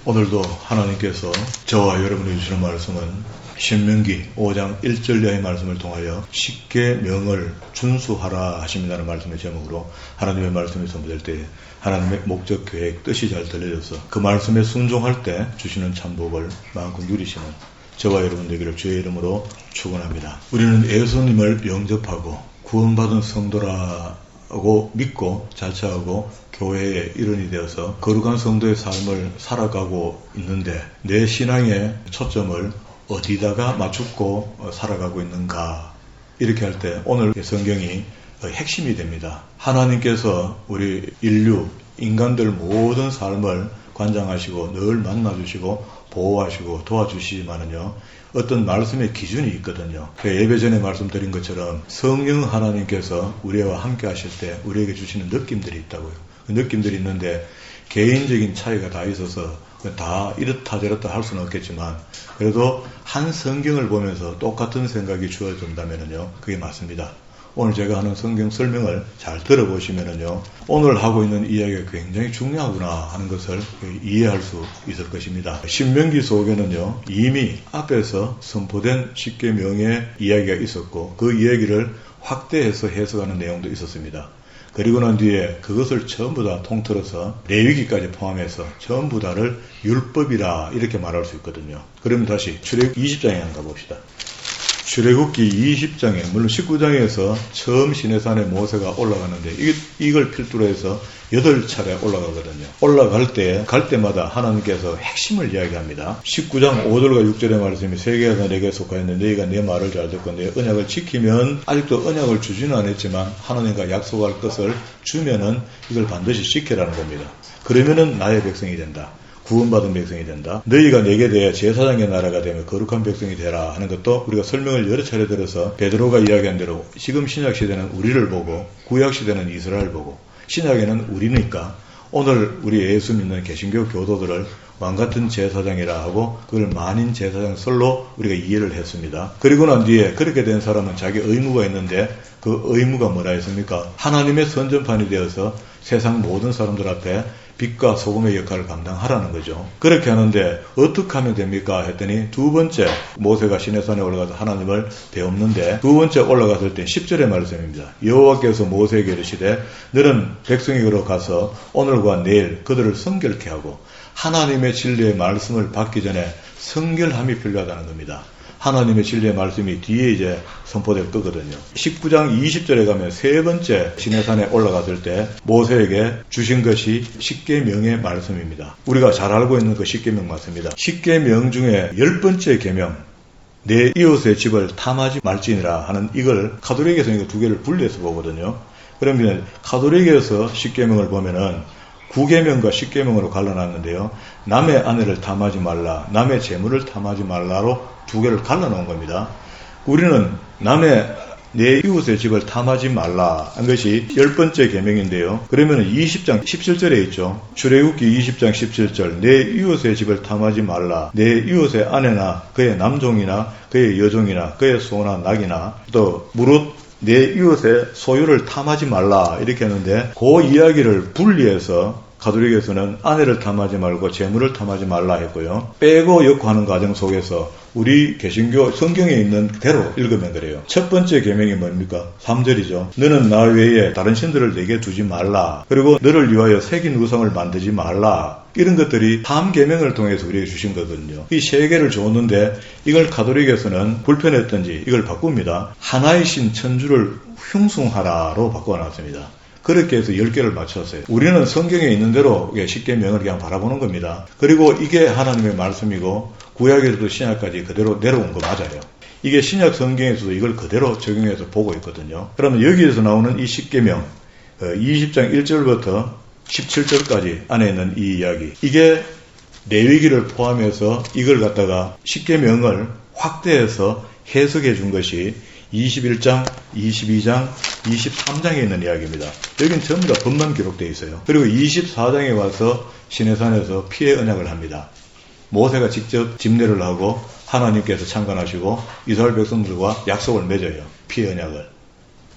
오늘도 하나님께서 저와 여러분이 주시는 말씀은 신명기 5장 1절야의 말씀을 통하여 십계명을 준수하라 하십니다는 말씀의 제목으로 하나님의 말씀이 선포될 때 하나님의 목적, 계획, 뜻이 잘 들려져서 그 말씀에 순종할 때 주시는 참복을 마음껏 누리시는 저와 여러분 되기를 주의 이름으로 축원합니다. 우리는 예수님을 영접하고 구원받은 성도라고 믿고 자처하고 교회의 일원이 되어서 거룩한 성도의 삶을 살아가고 있는데 내 신앙의 초점을 어디다가 맞추고 살아가고 있는가, 이렇게 할 때 오늘 성경이 핵심이 됩니다. 하나님께서 우리 인류, 인간들 모든 삶을 관장하시고 늘 만나주시고 보호하시고 도와주시지만은요, 어떤 말씀의 기준이 있거든요. 예배 전에 말씀드린 것처럼 성령 하나님께서 우리와 함께 하실 때 우리에게 주시는 느낌들이 있다고요. 그 느낌들이 있는데 개인적인 차이가 다 있어서 다 이렇다 저렇다 할 수는 없겠지만 그래도 한 성경을 보면서 똑같은 생각이 주어진다면요, 그게 맞습니다. 오늘 제가 하는 성경 설명을 잘 들어보시면은요, 오늘 하고 있는 이야기가 굉장히 중요하구나 하는 것을 이해할 수 있을 것입니다. 신명기 속에는요, 이미 앞에서 선포된 십계명의 이야기가 있었고 그 이야기를 확대해서 해석하는 내용도 있었습니다. 그리고 난 뒤에 그것을 전부 다 통틀어서 레위기까지 포함해서 전부 다를 율법이라 이렇게 말할 수 있거든요. 그러면 다시 출애굽기 20장에 한번 가봅시다. 출애굽기 20장에, 물론 19장에서 처음 시내산에 모세가 올라가는데 이걸 필두로 해서 8차례 올라가거든요. 올라갈 때, 갈 때마다 하나님께서 핵심을 이야기합니다. 19장 5절과 6절의 말씀이 세계가 내게 속하였는데 너희가 내 말을 잘 듣고 내 언약을 지키면, 아직도 언약을 주지는 않았지만 하나님과 약속할 것을 주면은 이걸 반드시 지키라는 겁니다. 그러면은 나의 백성이 된다. 구원받은 백성이 된다. 너희가 내게 대해 제사장의 나라가 되며 거룩한 백성이 되라 하는 것도 우리가 설명을 여러 차례 들어서 베드로가 이야기한 대로 지금 신약시대는 우리를 보고 구약시대는 이스라엘 보고 신약에는 우리니까 오늘 우리 예수 믿는 개신교 교도들을 왕같은 제사장이라 하고 그걸 만인 제사장 설로 우리가 이해를 했습니다. 그리고 난 뒤에 그렇게 된 사람은 자기 의무가 있는데 그 의무가 뭐라 했습니까? 하나님의 선전판이 되어서 세상 모든 사람들 앞에 빛과 소금의 역할을 감당하라는 거죠. 그렇게 하는데 어떻게 하면 됩니까? 했더니 두 번째 모세가 시내산에 올라가서 하나님을 배웠는데 두 번째 올라갔을 때 10절의 말씀입니다. 여호와께서 모세에게 이르시되 너는 백성에게로 가서 오늘과 내일 그들을 성결케 하고 하나님의 진리의 말씀을 받기 전에 성결함이 필요하다는 겁니다. 하나님의 진리의 말씀이 뒤에 이제 선포될 거거든요. 19장 20절에 가면 세 번째 시내산에 올라갔을 때 모세에게 주신 것이 십계명의 말씀입니다. 우리가 잘 알고 있는 그 십계명 맞습니다. 십계명 중에 10번째 계명, 내 이웃의 집을 탐하지 말지니라 하는 이걸 가톨릭에서 이거 두 개를 분리해서 보거든요. 그러면 가톨릭에서 십계명을 보면은 9계명과 10계명으로 갈라놨는데요. 남의 아내를 탐하지 말라, 남의 재물을 탐하지 말라로 두 개를 갈라놓은 겁니다. 우리는 내 이웃의 집을 탐하지 말라 한 것이 10번째 계명인데요. 그러면 20장 17절에 있죠. 출애굽기 20장 17절 내 이웃의 집을 탐하지 말라, 내 이웃의 아내나 그의 남종이나 그의 여종이나 그의 소나 낙이나 또 무릇 내 이웃의 소유를 탐하지 말라 이렇게 하는데 그 이야기를 분리해서 가톨릭에서는 아내를 탐하지 말고 재물을 탐하지 말라 했고요. 빼고 엮고하는 과정 속에서 우리 개신교 성경에 있는 대로 읽으면 그래요. 첫 번째 계명이 뭡니까? 3절이죠. 너는 나 외에 다른 신들을 내게 두지 말라. 그리고 너를 위하여 새긴 우상을 만들지 말라. 이런 것들이 3계명을 통해서 우리에게 주신 거거든요. 이 세 개를 줬는데 이걸 가톨릭에서는 불편했던지 이걸 바꿉니다. 하나의 신 천주를 흉숭하라로 바꿔놨습니다. 그렇게 해서 10개를 맞췄어요. 우리는 성경에 있는 대로 십계명을 그냥 바라보는 겁니다. 그리고 이게 하나님의 말씀이고 구약에서도 신약까지 그대로 내려온 거 맞아요. 이게 신약 성경에서도 이걸 그대로 적용해서 보고 있거든요. 그러면 여기에서 나오는 이 십계명 20장 1절부터 17절까지 안에 있는 이 이야기, 이게 레위기를 포함해서 이걸 갖다가 십계명을 확대해서 해석해 준 것이 21장, 22장, 23장에 있는 이야기입니다. 여긴 전부 다 법만 기록되어 있어요. 그리고 24장에 와서 시내산에서 피의 언약을 합니다. 모세가 직접 집례를 하고 하나님께서 창간하시고 이스라엘 백성들과 약속을 맺어요. 피의 언약을.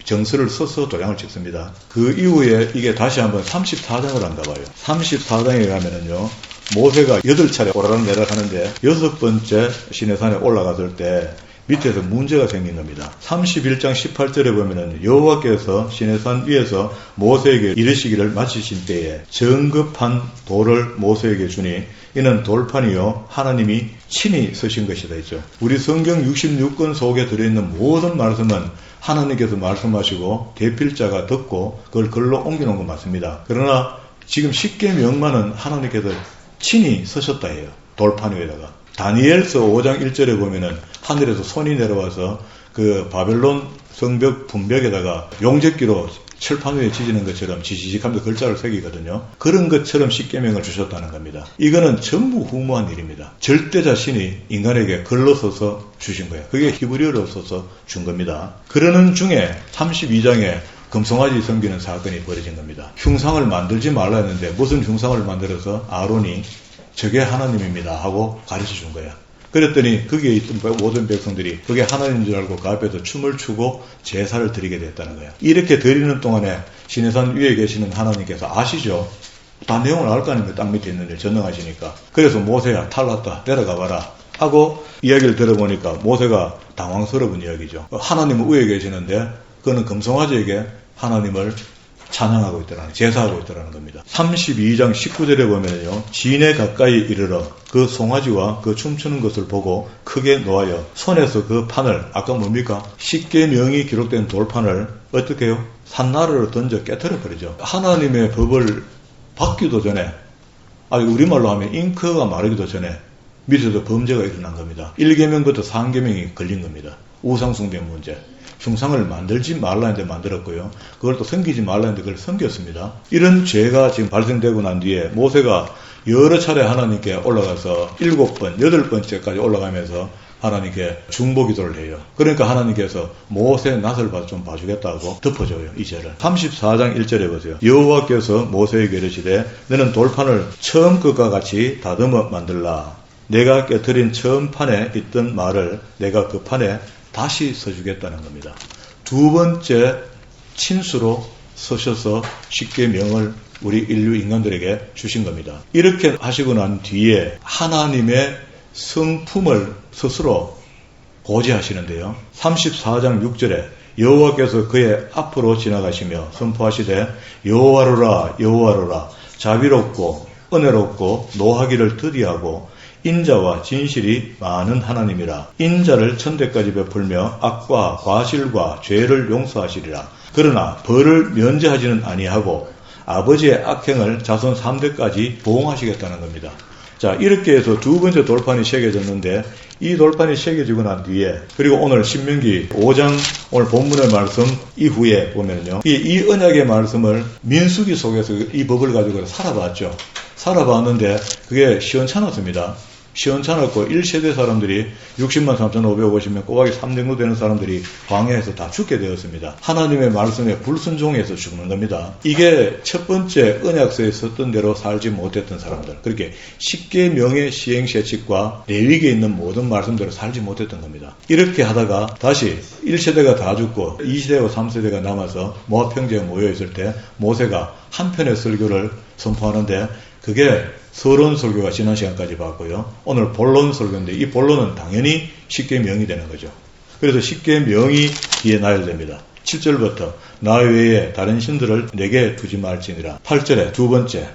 정서를 써서 도장을 찍습니다. 그 이후에 이게 다시 한번 34장을 한가 봐요. 34장에 가면은요, 모세가 8차례 오르락내락 하는데 6번째 시내산에 올라갔을 때 밑에서 문제가 생긴 겁니다. 31장 18절에 보면은 여호와께서 시내산 위에서 모세에게 이르시기를 마치신 때에 정급한 돌을 모세에게 주니 이는 돌판이요 하나님이 친히 쓰신 것이다 했죠. 우리 성경 66권 속에 들어있는 모든 말씀은 하나님께서 말씀하시고 대필자가 듣고 그걸 글로 옮겨놓은 건 맞습니다. 그러나 지금 십계명만은 하나님께서 친히 쓰셨다 해요. 돌판 위에다가. 다니엘서 5장 1절에 보면은 하늘에서 손이 내려와서 그 바벨론 성벽 분벽에다가 용접기로 칠판 위에 지지는 것처럼 지지직하면서 글자를 새기거든요. 그런 것처럼 십계명을 주셨다는 겁니다. 이거는 전부 후무한 일입니다. 절대자 신이 인간에게 글로 써서 주신 거예요. 그게 히브리어로 써서 준 겁니다. 그러는 중에 32장에 금송아지 섬기는 사건이 벌어진 겁니다. 흉상을 만들지 말라 했는데 무슨 흉상을 만들어서 아론이 저게 하나님입니다 하고 가르쳐 준 거야. 그랬더니 거기에 있던 모든 백성들이 그게 하나님인 줄 알고 그 앞에서 춤을 추고 제사를 드리게 됐다는 거야. 이렇게 드리는 동안에 시내산 위에 계시는 하나님께서 아시죠? 다 내용을 알 거 아닙니까? 땅 밑에 있는데 전능하시니까. 그래서 모세야 탈났다 내려가 봐라 하고 이야기를 들어보니까 모세가 당황스러운 이야기죠. 하나님은 위에 계시는데 그는 금송아지에게 하나님을 찬양하고 있더라는, 제사하고 있더라는 겁니다. 32장 19절에 보면요, 진에 가까이 이르러 그 송아지와 그 춤추는 것을 보고 크게 노하여 손에서 그 판을, 아까 뭡니까? 십계명이 기록된 돌판을 어떻게 해요? 산나라로 던져 깨트려 버리죠. 하나님의 법을 받기도 전에, 우리말로 하면 잉크가 마르기도 전에 밑에서 범죄가 일어난 겁니다. 1계명부터 3계명이 걸린 겁니다. 우상숭배 문제. 흉상을 만들지 말라 했는데 만들었고요. 그걸 또 섬기지 말라 했는데 그걸 섬겼습니다. 이런 죄가 지금 발생되고 난 뒤에 모세가 여러 차례 하나님께 올라가서 7번, 8번째까지 올라가면서 하나님께 중보기도를 해요. 그러니까 하나님께서 모세 낯을 좀 봐주겠다고 덮어줘요. 이 죄를. 34장 1절에 보세요. 여호와께서 모세에게 이르시되 너는 돌판을 처음 것과 같이 다듬어 만들라. 내가 깨트린 처음 판에 있던 말을 내가 그 판에 다시 써주겠다는 겁니다. 두 번째 친수로 쓰셔서 십계명을 우리 인류 인간들에게 주신 겁니다. 이렇게 하시고 난 뒤에 하나님의 성품을 스스로 고지하시는데요. 34장 6절에 여호와께서 그의 앞으로 지나가시며 선포하시되 여호와로라 여호와로라 자비롭고 은혜롭고 노하기를 더디하고 인자와 진실이 많은 하나님이라. 인자를 천대까지 베풀며 악과 과실과 죄를 용서하시리라. 그러나 벌을 면제하지는 아니하고 아버지의 악행을 자손 3대까지 보응하시겠다는 겁니다. 자, 이렇게 해서 두 번째 돌판이 새겨졌는데 이 돌판이 새겨지고 난 뒤에 그리고 오늘 신명기 5장 오늘 본문의 말씀 이후에 보면요. 이 언약의 말씀을 민수기 속에서 이 법을 가지고 살아봤죠. 살아봤는데 그게 시원찮았습니다. 시원찮았고 1세대 사람들이 60만 3,550명 꼬박이 3정도 되는 사람들이 광야에서 다 죽게 되었습니다. 하나님의 말씀에 불순종해서 죽는 겁니다. 이게 첫 번째 언약서에 썼던 대로 살지 못했던 사람들. 그렇게 십계명의 시행세칙과 레위기에 있는 모든 말씀대로 살지 못했던 겁니다. 이렇게 하다가 다시 1세대가 다 죽고 2세대와 3세대가 남아서 모압 평지에 모여있을 때 모세가 한편의 설교를 선포하는데 그게 서론 설교가 지난 시간까지 봤고요. 오늘 본론 설교인데 이 본론은 당연히 십계명이 되는 거죠. 그래서 십계명이 뒤에 나열됩니다. 7절부터 나 외에 다른 신들을 내게 두지 말지니라. 8절에 두 번째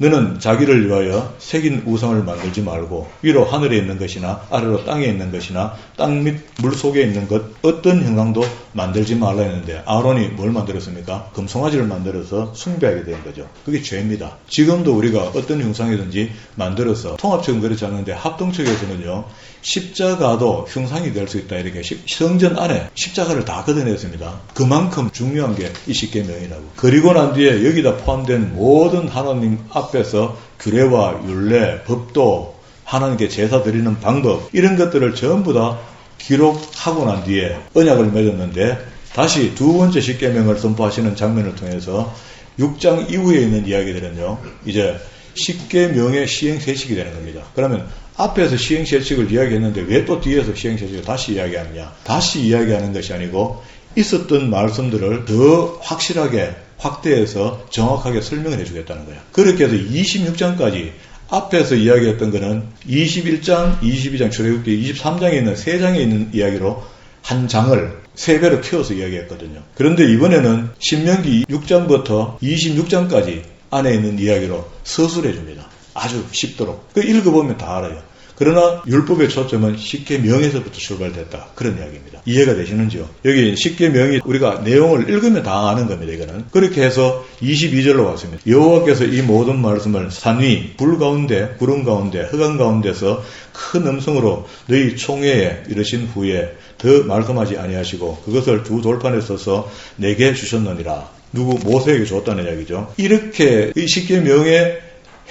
너는 자기를 위하여 새긴 우상을 만들지 말고 위로 하늘에 있는 것이나 아래로 땅에 있는 것이나 땅 밑 물속에 있는 것 어떤 형상도 만들지 말라 했는데 아론이 뭘 만들었습니까? 금송아지를 만들어서 숭배하게 된 거죠. 그게 죄입니다. 지금도 우리가 어떤 형상이든지 만들어서 통합적은 그렇지 않은데 합동적에서는요. 십자가도 흉상이 될 수 있다. 이렇게 성전 안에 십자가를 다 걷어냈습니다. 그만큼 중요한 게 이 십계명이라고. 그리고 난 뒤에 여기다 포함된 모든 하나님 앞에서 규례와 율례, 법도 하나님께 제사 드리는 방법 이런 것들을 전부 다 기록하고 난 뒤에 언약을 맺었는데 다시 두 번째 십계명을 선포하시는 장면을 통해서 6장 이후에 있는 이야기들은요. 이제 십계명의 시행세칙이 되는 겁니다. 그러면 앞에서 시행세칙을 이야기했는데 왜 또 뒤에서 시행세칙을 다시 이야기하느냐. 다시 이야기하는 것이 아니고 있었던 말씀들을 더 확실하게 확대해서 정확하게 설명을 해주겠다는 거예요. 그렇게 해서 26장까지 앞에서 이야기했던 거는 21장, 22장 출애굽기 23장에 있는 3장에 있는 이야기로 한 장을 3배로 키워서 이야기했거든요. 그런데 이번에는 신명기 6장부터 26장까지 안에 있는 이야기로 서술해 줍니다. 아주 쉽도록. 그 읽어보면 다 알아요. 그러나 율법의 초점은 십계명에서부터 출발됐다. 그런 이야기입니다. 이해가 되시는지요? 여기 십계명이 우리가 내용을 읽으면 다 아는 겁니다. 이거는. 그렇게 해서 22절로 왔습니다. 여호와께서 이 모든 말씀을 산 위, 불 가운데, 구름 가운데, 흑암 가운데서 큰 음성으로 너희 총회에 이르신 후에 더 말씀하지 아니하시고 그것을 두 돌판에 써서 내게 주셨느니라. 누구? 모세에게 줬다는 이야기죠. 이렇게 이 십계명의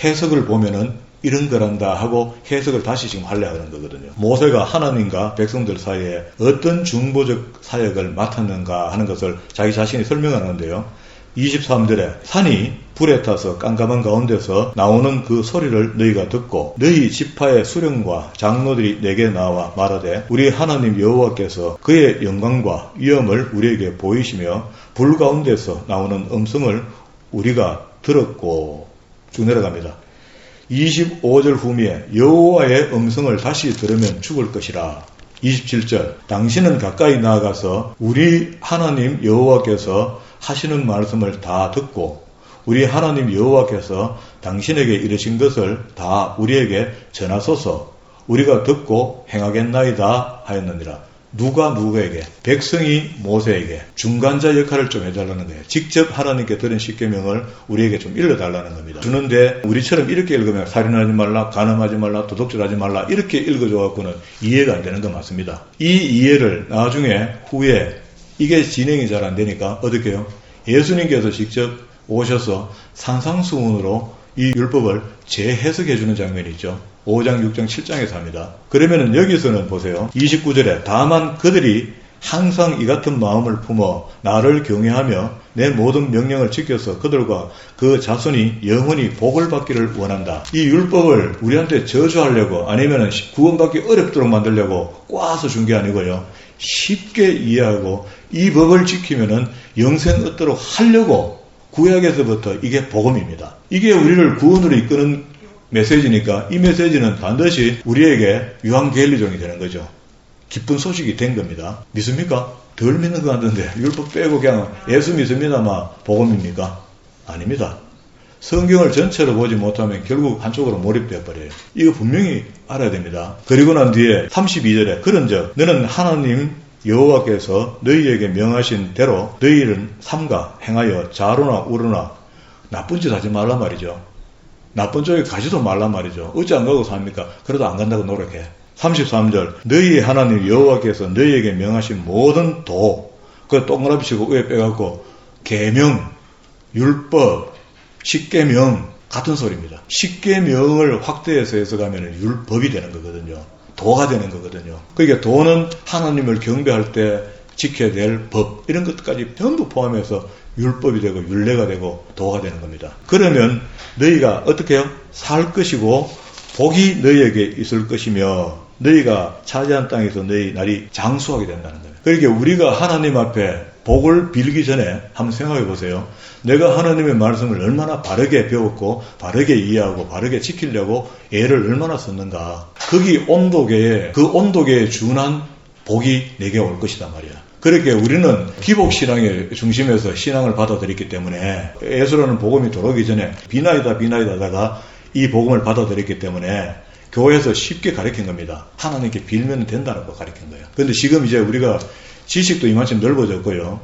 해석을 보면은 이런 거란다 하고 해석을 다시 지금 하려고 하는 거거든요. 모세가 하나님과 백성들 사이에 어떤 중보적 사역을 맡았는가 하는 것을 자기 자신이 설명하는데요. 23절에 산이 불에 타서 깜깜한 가운데서 나오는 그 소리를 너희가 듣고 너희 지파의 수령과 장로들이 내게 나와 말하되 우리 하나님 여호와께서 그의 영광과 위엄을 우리에게 보이시며 불 가운데서 나오는 음성을 우리가 들었고 쭉 내려갑니다. 25절 후미에 여호와의 음성을 다시 들으면 죽을 것이라. 27절 당신은 가까이 나아가서 우리 하나님 여호와께서 하시는 말씀을 다 듣고 우리 하나님 여호와께서 당신에게 이르신 것을 다 우리에게 전하소서. 우리가 듣고 행하겠나이다 하였느니라. 누가 누구에게? 백성이 모세에게 중간자 역할을 좀 해달라는 거예요. 직접 하나님께 들은 십계명을 우리에게 좀 읽어달라는 겁니다. 주는데 우리처럼 이렇게 읽으면 살인하지 말라, 간음하지 말라, 도둑질하지 말라 이렇게 읽어줘갖고는 이해가 안 되는 거 맞습니다. 이 이해를 나중에 후에 이게 진행이 잘 안 되니까 어떻게 해요? 예수님께서 직접 오셔서 산상수훈으로 이 율법을 재해석해주는 장면이 있죠. 5장, 6장, 7장에서 합니다. 그러면은 여기서는 보세요. 29절에 다만 그들이 항상 이 같은 마음을 품어 나를 경외하며 내 모든 명령을 지켜서 그들과 그 자손이 영원히 복을 받기를 원한다. 이 율법을 우리한테 저주하려고 아니면 구원받기 어렵도록 만들려고 꽈서 준 게 아니고요. 쉽게 이해하고 이 법을 지키면은 영생 얻도록 하려고 구약에서부터 이게 복음입니다. 이게 우리를 구원으로 이끄는 메시지니까 이 메시지는 반드시 우리에게 유한계리종이 되는 거죠. 기쁜 소식이 된 겁니다. 믿습니까? 덜 믿는 것 같은데 율법 빼고 그냥 예수 믿습니다만 복음입니까? 아닙니다. 성경을 전체로 보지 못하면 결국 한쪽으로 몰입되어 버려요. 이거 분명히 알아야 됩니다. 그리고 난 뒤에 32절에 그런즉 너는 하나님 여호와께서 너희에게 명하신 대로 너희를 삼가 행하여 좌로나 우로나 나쁜 짓 하지 말란 말이죠. 나쁜 쪽에 가지도 말란 말이죠. 어찌 안 가고 삽니까? 그래도 안 간다고 노력해. 33절 너희의 하나님 여호와께서 너희에게 명하신 모든 도 그 동그라미 치고 위에 빼갖고 계명, 율법, 십계명 같은 소리입니다. 십계명을 확대해서 해석하면 율법이 되는 거거든요. 도가 되는 거거든요. 그러니까 도는 하나님을 경배할 때 지켜야 될 법 이런 것까지 전부 포함해서 율법이 되고 율례가 되고 도가 되는 겁니다. 그러면 너희가 어떻게 해요? 살 것이고 복이 너희에게 있을 것이며 너희가 차지한 땅에서 너희 날이 장수하게 된다는 거예요. 그러니까 우리가 하나님 앞에 복을 빌기 전에 한번 생각해 보세요. 내가 하나님의 말씀을 얼마나 바르게 배웠고 바르게 이해하고 바르게 지키려고 애를 얼마나 썼는가. 거기 온도계에 그 온도계에 준한 복이 내게 올 것이단 말이야. 그렇게 우리는 기복신앙의 중심에서 신앙을 받아들였기 때문에 예수라는 복음이 들어오기 전에 비나이다 하다가 이 복음을 받아들였기 때문에 교회에서 쉽게 가르친 겁니다. 하나님께 빌면 된다는 거 가르친 거예요. 그런데 지금 이제 우리가 지식도 이만큼 넓어졌고요.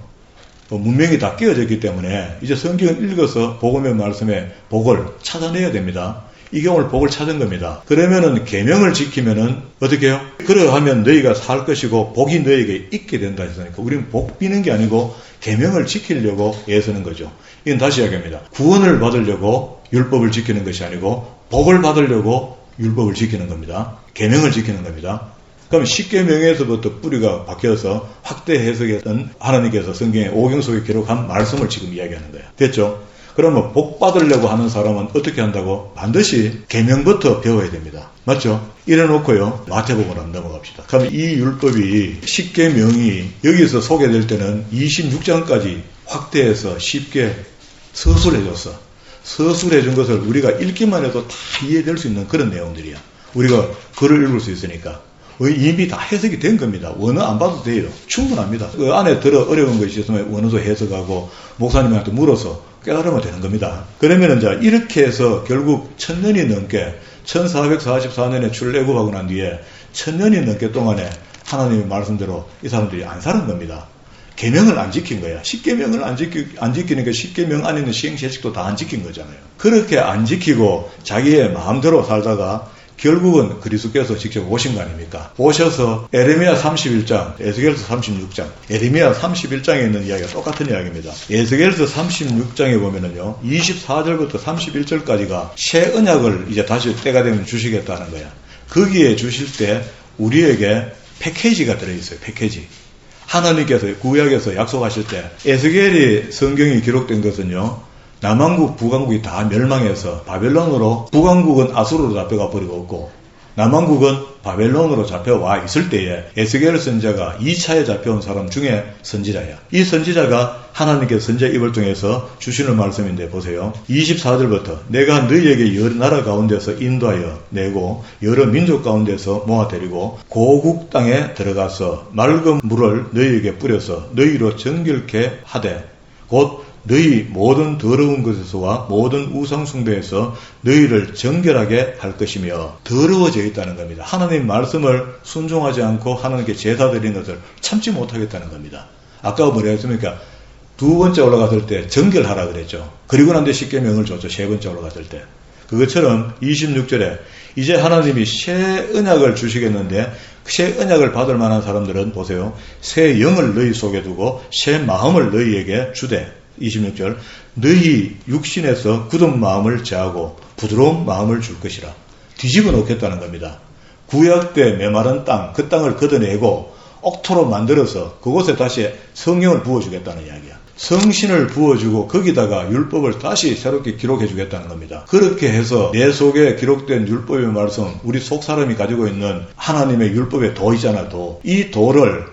문명이 다 깨어졌기 때문에 이제 성경을 읽어서 복음의 말씀에 복을 찾아내야 됩니다. 이게 오늘 복을 찾은 겁니다. 그러면은 계명을 지키면은 어떻게 해요? 그러하면 너희가 살 것이고 복이 너희에게 있게 된다 했으니까 우리는 복 비는 게 아니고 계명을 지키려고 애쓰는 거죠. 이건 다시 이야기합니다. 구원을 받으려고 율법을 지키는 것이 아니고 복을 받으려고 율법을 지키는 겁니다. 계명을 지키는 겁니다. 그럼 십계명에서부터 뿌리가 바뀌어서 확대 해석했던 하나님께서 성경의 오경 속에 기록한 말씀을 지금 이야기하는 거예요. 됐죠? 그러면 복 받으려고 하는 사람은 어떻게 한다고? 반드시 계명부터 배워야 됩니다. 맞죠? 이래 놓고요. 마태복음으로 한번 넘어갑시다. 그럼 이 율법이 십계명이 여기서 소개될 때는 26장까지 확대해서 쉽게 서술해줬어. 서술해 준 것을 우리가 읽기만 해도 다 이해될 수 있는 그런 내용들이야. 우리가 글을 읽을 수 있으니까. 이미 다 해석이 된 겁니다. 원어 안 봐도 돼요. 충분합니다. 그 안에 들어 어려운 것이 있으면 원어도 해석하고 목사님한테 물어서 깨달으면 되는 겁니다. 그러면 이제 이렇게 해서 결국 1000년이 넘게 1444년에 출애굽하고 난 뒤에 1000년이 넘게 동안에 하나님의 말씀대로 이 사람들이 안 사는 겁니다. 계명을 안 지킨 거야. 10계명을 안 지키니까 10계명 안에 있는 시행재식도 다 안 지킨 거잖아요. 그렇게 안 지키고 자기의 마음대로 살다가 결국은 그리스도께서 직접 오신 거 아닙니까? 오셔서 에레미야 31장, 에스겔서 36장, 에레미야 31장에 있는 이야기가 똑같은 이야기입니다. 에스겔서 36장에 보면은요, 24절부터 31절까지가 새 언약을 이제 다시 때가 되면 주시겠다는 거야. 거기에 주실 때 우리에게 패키지가 들어있어요. 패키지. 하나님께서 구약에서 약속하실 때 에스겔이 성경이 기록된 것은요, 남왕국, 북왕국이 다 멸망해서 바벨론으로, 북왕국은 아수르로 잡혀가 버리고 없고 남왕국은 바벨론으로 잡혀와 있을 때에 에스겔 선지자가 2차에 잡혀온 사람 중에 선지자야. 이 선지자가 하나님께서 선지자 입을 통해서 주시는 말씀인데 보세요. 24절부터 내가 너희에게 여러 나라 가운데서 인도하여 내고 여러 민족 가운데서 모아들이고 고국 땅에 들어가서 맑은 물을 너희에게 뿌려서 너희로 정결케 하되 곧 너희 모든 더러운 것에서와 모든 우상 숭배에서 너희를 정결하게 할 것이며 더러워져 있다는 겁니다. 하나님 말씀을 순종하지 않고 하나님께 제사 드리는 것을 참지 못하겠다는 겁니다. 아까 뭐라 했습니까? 두 번째 올라갔을 때 정결하라 그랬죠. 그리고 난 뒤에 10계명을 줬죠. 세 번째 올라갔을 때. 그것처럼 26절에 이제 하나님이 새 언약을 주시겠는데 새 언약을 받을 만한 사람들은 보세요. 새 영을 너희 속에 두고 새 마음을 너희에게 주되 26절 너희 육신에서 굳은 마음을 제하고 부드러운 마음을 줄 것이라. 뒤집어 놓겠다는 겁니다. 구약 때 메마른 땅, 그 땅을 걷어내고 옥토로 만들어서 그곳에 다시 성령을 부어주겠다는 이야기야. 성신을 부어주고 거기다가 율법을 다시 새롭게 기록해 주겠다는 겁니다. 그렇게 해서 내 속에 기록된 율법의 말씀, 우리 속 사람이 가지고 있는 하나님의 율법의 도 있잖아, 도. 이 도를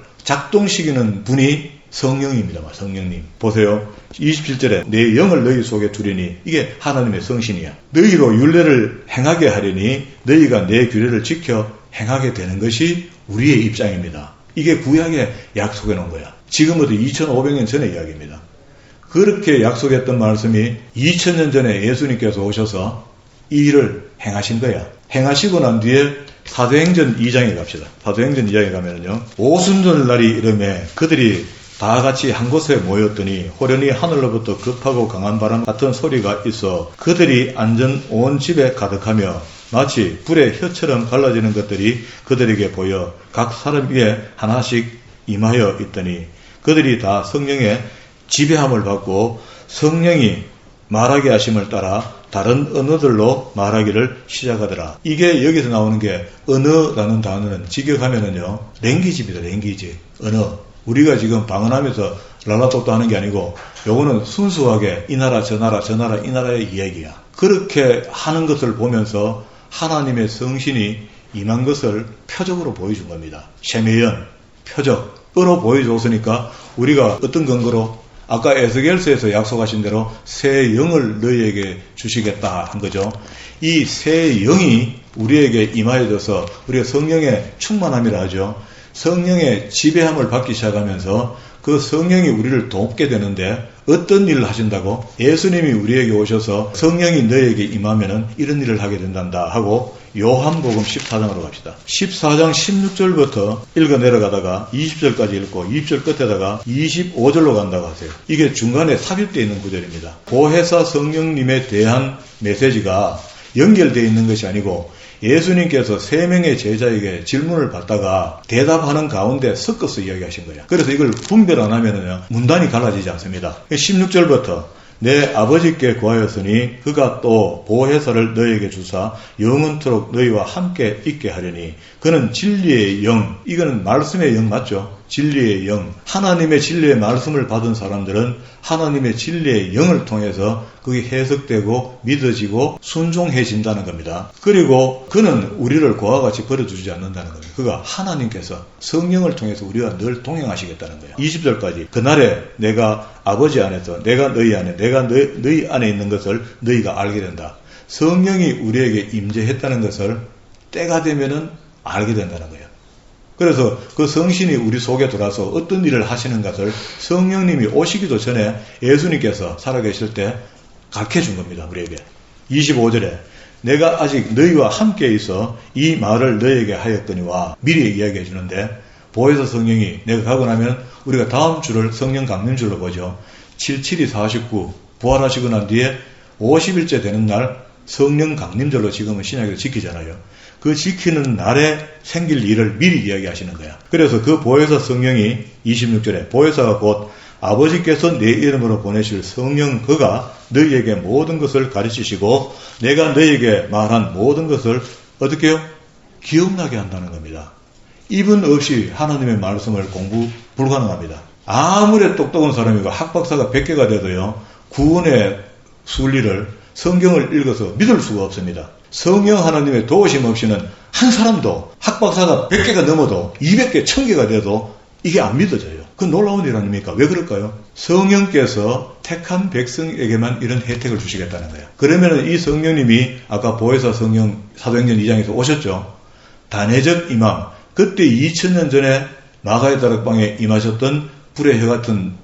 작동시키는 분이 성령입니다. 성령님. 보세요. 27절에 내 영을 너희 속에 두리니 이게 하나님의 성신이야. 너희로 율례를 행하게 하려니 너희가 내 규례를 지켜 행하게 되는 것이 우리의 입장입니다. 이게 구약에 약속해 놓은 거야. 지금부터 2500년 전의 이야기입니다. 그렇게 약속했던 말씀이 2000년 전에 예수님께서 오셔서 이 일을 행하신 거야. 행하시고 난 뒤에 사도행전 2장에 갑시다. 사도행전 2장에 가면은요, 오순절 날이 이름에 그들이 다 같이 한 곳에 모였더니 호련히 하늘로부터 급하고 강한 바람 같은 소리가 있어 그들이 앉은 온 집에 가득하며 마치 불의 혀처럼 갈라지는 것들이 그들에게 보여 각 사람 위에 하나씩 임하여 있더니 그들이 다 성령의 지배함을 받고 성령이 말하게 하심을 따라 다른 언어들로 말하기를 시작하더라. 이게 여기서 나오는 게 언어라는 단어는 직역하면은요, 랭귀지입니다. 랭귀지. 언어. 우리가 지금 방언하면서 랄라똑도 하는 게 아니고 요거는 순수하게 이 나라 저 나라 저 나라 이 나라의 이야기야. 그렇게 하는 것을 보면서 하나님의 성신이 임한 것을 표적으로 보여준 겁니다. 쉐메연, 표적으로 보여줬으니까 우리가 어떤 근거로 아까 에스겔서에서 약속하신 대로 새 영을 너희에게 주시겠다 한 거죠. 이 새 영이 우리에게 임하여져서 우리가 성령의 충만함이라 하죠. 성령의 지배함을 받기 시작하면서 그 성령이 우리를 돕게 되는데 어떤 일을 하신다고? 예수님이 우리에게 오셔서 성령이 너에게 임하면은 이런 일을 하게 된단다 하고 요한복음 14장으로 갑시다. 14장 16절부터 읽어 내려가다가 20절까지 읽고 20절 끝에다가 25절로 간다고 하세요. 이게 중간에 삽입되어 있는 구절입니다. 보혜사 성령님에 대한 메시지가 연결되어 있는 것이 아니고 예수님께서 3명의 제자에게 질문을 받다가 대답하는 가운데 섞어서 이야기하신 거예요. 그래서 이걸 분별 안 하면은요, 문단이 갈라지지 않습니다. 16절부터 내 아버지께 구하였으니 그가 또 보혜사를 너에게 주사 영원토록 너희와 함께 있게 하려니 그는 진리의 영, 이거는 말씀의 영 맞죠? 진리의 영, 하나님의 진리의 말씀을 받은 사람들은 하나님의 진리의 영을 통해서 그게 해석되고 믿어지고 순종해진다는 겁니다. 그리고 그는 우리를 그와 같이 버려두지 않는다는 겁니다. 그가 하나님께서 성령을 통해서 우리와 늘 동행하시겠다는 거예요. 20절까지 그날에 내가 아버지 안에서 내가 너희 안에 내가 너희 안에 있는 것을 너희가 알게 된다. 성령이 우리에게 임재했다는 것을 때가 되면은 알게 된다는 거예요. 그래서 그 성신이 우리 속에 들어와서 어떤 일을 하시는 것을 성령님이 오시기도 전에 예수님께서 살아계실 때 가르쳐준 겁니다. 우리에게. 25절에 내가 아직 너희와 함께 있어 이 말을 너희에게 하였거니와 미리 이야기해 주는데 보혜사 성령이 내가 가고 나면 우리가 다음 주를 성령 강림줄로 보죠. 77이 49 부활하시고 난 뒤에 50일째 되는 날 성령 강림절로 지금은 신약에서 지키잖아요. 그 지키는 날에 생길 일을 미리 이야기하시는 거야. 그래서 그 보혜사 성령이 26절에 보혜사가 곧 아버지께서 내 이름으로 보내실 성령 그가 너희에게 모든 것을 가르치시고 내가 너희에게 말한 모든 것을 어떻게 해요? 기억나게 한다는 겁니다. 이분 없이 하나님의 말씀을 공부 불가능합니다. 아무리 똑똑한 사람이고 학박사가 100개가 돼도요. 구원의 순리를 성경을 읽어서 믿을 수가 없습니다. 성령 하나님의 도우심 없이는 한 사람도 학박사가 100개가 넘어도 200개, 1000개가 돼도 이게 안 믿어져요. 그 놀라운 일 아닙니까? 왜 그럴까요? 성령께서 택한 백성에게만 이런 혜택을 주시겠다는 거예요. 그러면 이 성령님이 아까 보혜사 성령 사도행전 2장에서 오셨죠. 단회적 임함, 그때 2000년 전에 마가의 다락방에 임하셨던 불의 혀 같은